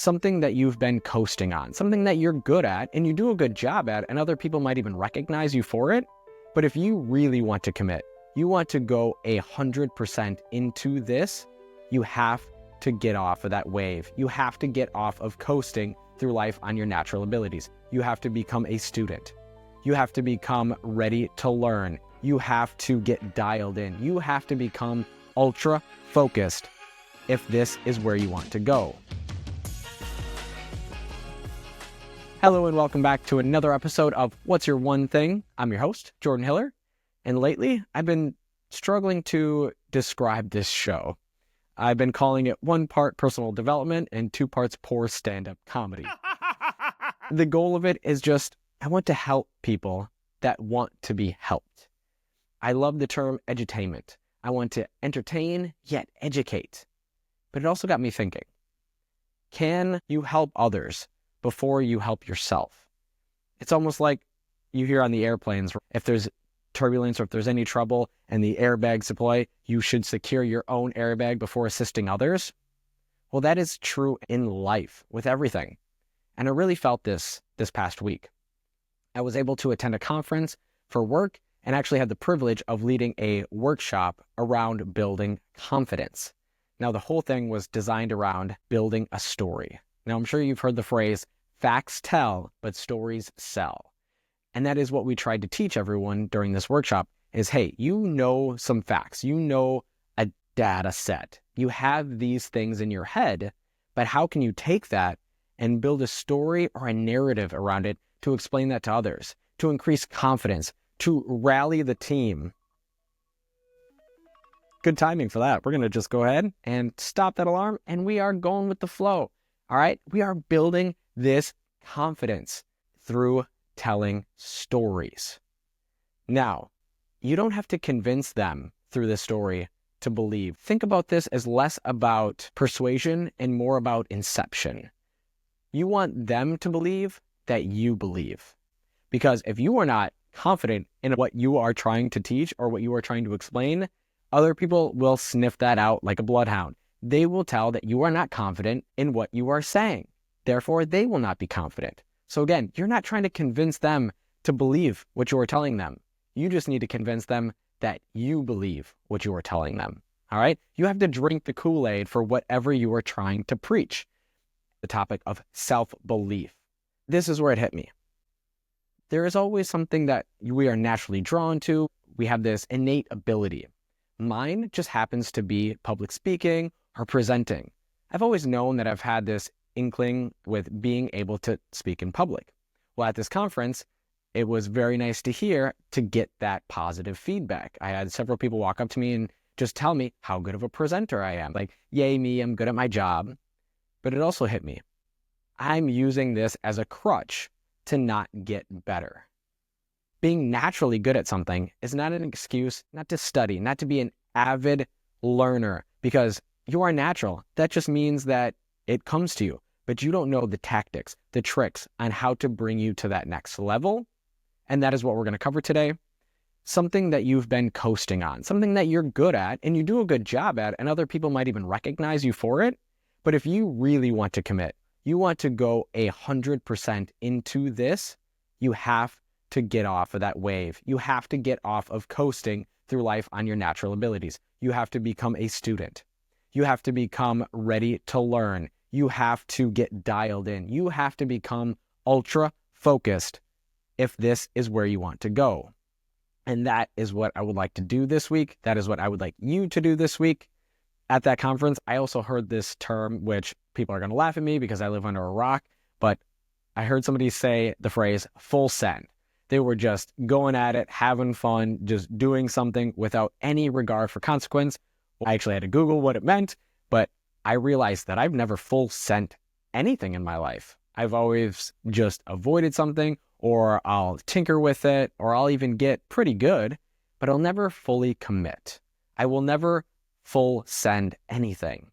something that you've been coasting on, something that you're good at and you do a good job at, and other people might even recognize you for it. But if you really want to commit, you want to go 100% into this, you have to get off of that wave. You have to get off of coasting through life on your natural abilities. You have to become a student. You have to become ready to learn. You have to get dialed in. You have to become ultra focused if this is where you want to go. Hello and welcome back to another episode of What's Your One Thing? I'm your host, Jordan Hiller, and lately I've been struggling to describe this show. I've been calling it 1 part personal development and 2 parts poor stand-up comedy. The goal of it is just, I want to help people that want to be helped. I love the term edutainment. I want to entertain, yet educate. But it also got me thinking, can you help others before you help yourself? It's almost like you hear on the airplanes, if there's turbulence or if there's any trouble and the airbags deploy, you should secure your own airbag before assisting others. Well, that is true in life with everything. And I really felt this past week. I was able to attend a conference for work and actually had the privilege of leading a workshop around building confidence. Now, the whole thing was designed around building a story. Now, I'm sure you've heard the phrase, facts tell, but stories sell. And that is what we tried to teach everyone during this workshop is, hey, you know some facts, you know a data set, you have these things in your head, but how can you take that and build a story or a narrative around it to explain that to others, to increase confidence, to rally the team? Good timing for that. We're going to just go ahead and stop that alarm, and we are going with the flow. All right, we are building this confidence through telling stories. Now, you don't have to convince them through this story to believe. Think about this as less about persuasion and more about inception. You want them to believe that you believe. Because if you are not confident in what you are trying to teach or what you are trying to explain, other people will sniff that out like a bloodhound. They will tell that you are not confident in what you are saying. Therefore, they will not be confident. So again, you're not trying to convince them to believe what you are telling them. You just need to convince them that you believe what you are telling them. All right? You have to drink the Kool-Aid for whatever you are trying to preach. The topic of self-belief. This is where it hit me. There is always something that we are naturally drawn to. We have this innate ability. Mine just happens to be public speaking or presenting. I've always known that I've had this inkling with being able to speak in public. Well, at this conference, it was very nice to hear to get that positive feedback. I had several people walk up to me and just tell me how good of a presenter I am. Like, yay me, I'm good at my job. But it also hit me. I'm using this as a crutch to not get better. Being naturally good at something is not an excuse not to study, not to be an avid learner, because you are natural. That just means that it comes to you, but you don't know the tactics, the tricks on how to bring you to that next level. And that is what we're going to cover today. Something that you've been coasting on, something that you're good at and you do a good job at, and other people might even recognize you for it. But if you really want to commit, you want to go 100% into this, you have to get off of that wave. You have to get off of coasting through life on your natural abilities. You have to become a student. You have to become ready to learn. You have to get dialed in. You have to become ultra focused if this is where you want to go. And that is what I would like to do this week. That is what I would like you to do this week. At that conference, I also heard this term, which people are going to laugh at me because I live under a rock, but I heard somebody say the phrase full send. They were just going at it, having fun, just doing something without any regard for consequence. I actually had to Google what it meant, but I realized that I've never full sent anything in my life. I've always just avoided something, or I'll tinker with it, or I'll even get pretty good, but I'll never fully commit. I will never full send anything.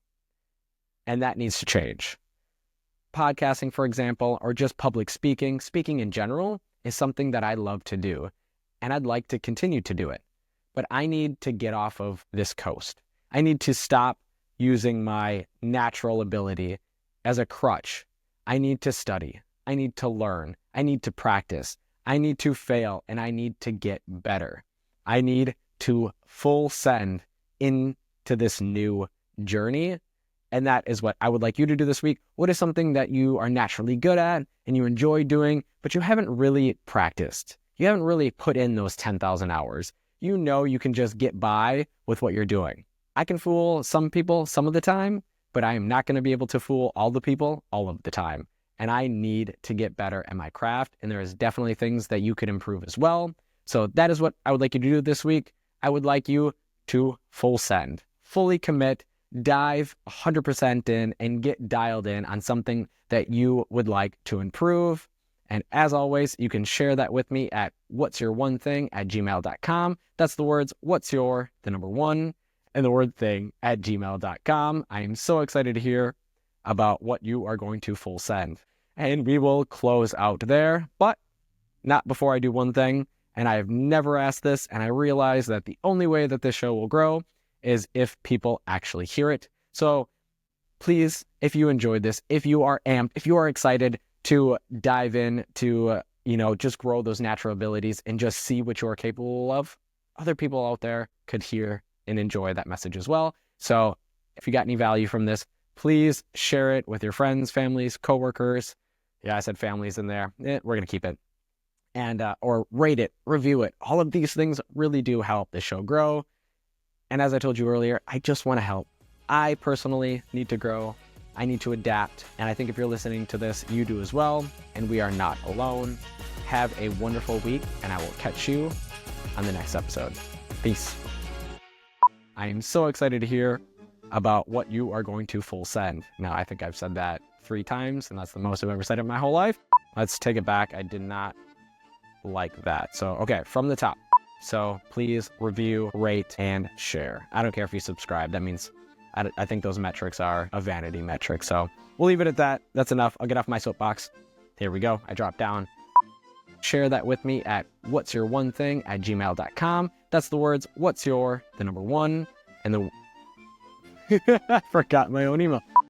And that needs to change. Podcasting, for example, or just public speaking in general, is something that I love to do, and I'd like to continue to do it. But I need to get off of this coast. I need to stop using my natural ability as a crutch. I need to study. I need to learn. I need to practice. I need to fail, and I need to get better. I need to full send into this new journey. And that is what I would like you to do this week. What is something that you are naturally good at and you enjoy doing, but you haven't really practiced? You haven't really put in those 10,000 hours. You know you can just get by with what you're doing. I can fool some people some of the time, but I am not going to be able to fool all the people all of the time. And I need to get better at my craft. And there is definitely things that you could improve as well. So that is what I would like you to do this week. I would like you to full send, fully commit, dive 100% in, and get dialed in on something that you would like to improve. And as always, you can share that with me at what'syourone_thing@gmail.com. That's the words, what's your, the number one, and the word thing @gmail.com. I am so excited to hear about what you are going to full send. And we will close out there, but not before I do one thing. And I have never asked this, and I realize that the only way that this show will grow is if people actually hear it. So please, if you enjoyed this, if you are amped, if you are excited to dive in to, just grow those natural abilities and just see what you're capable of, other people out there could hear and enjoy that message as well. So if you got any value from this, please share it with your friends, families, coworkers. Yeah, I said families in there. We're going to keep it. And or rate it, review it. All of these things really do help the show grow. And as I told you earlier, I just want to help. I personally need to grow. I need to adapt. And I think if you're listening to this, you do as well. And we are not alone. Have a wonderful week, and I will catch you on the next episode. Peace. I am so excited to hear about what you are going to full send. Now, I think I've said that 3 times, and that's the most I've ever said in my whole life. Let's take it back. I did not like that. So, okay, from the top. So please review, rate, and share. I don't care if you subscribe. That means I think those metrics are a vanity metric. So we'll leave it at that. That's enough. I'll get off my soapbox. Here we go. I dropped down. Share that with me at what'syourone_thing@gmail.com. That's the words, what's your, the number one, and the... I forgot my own email.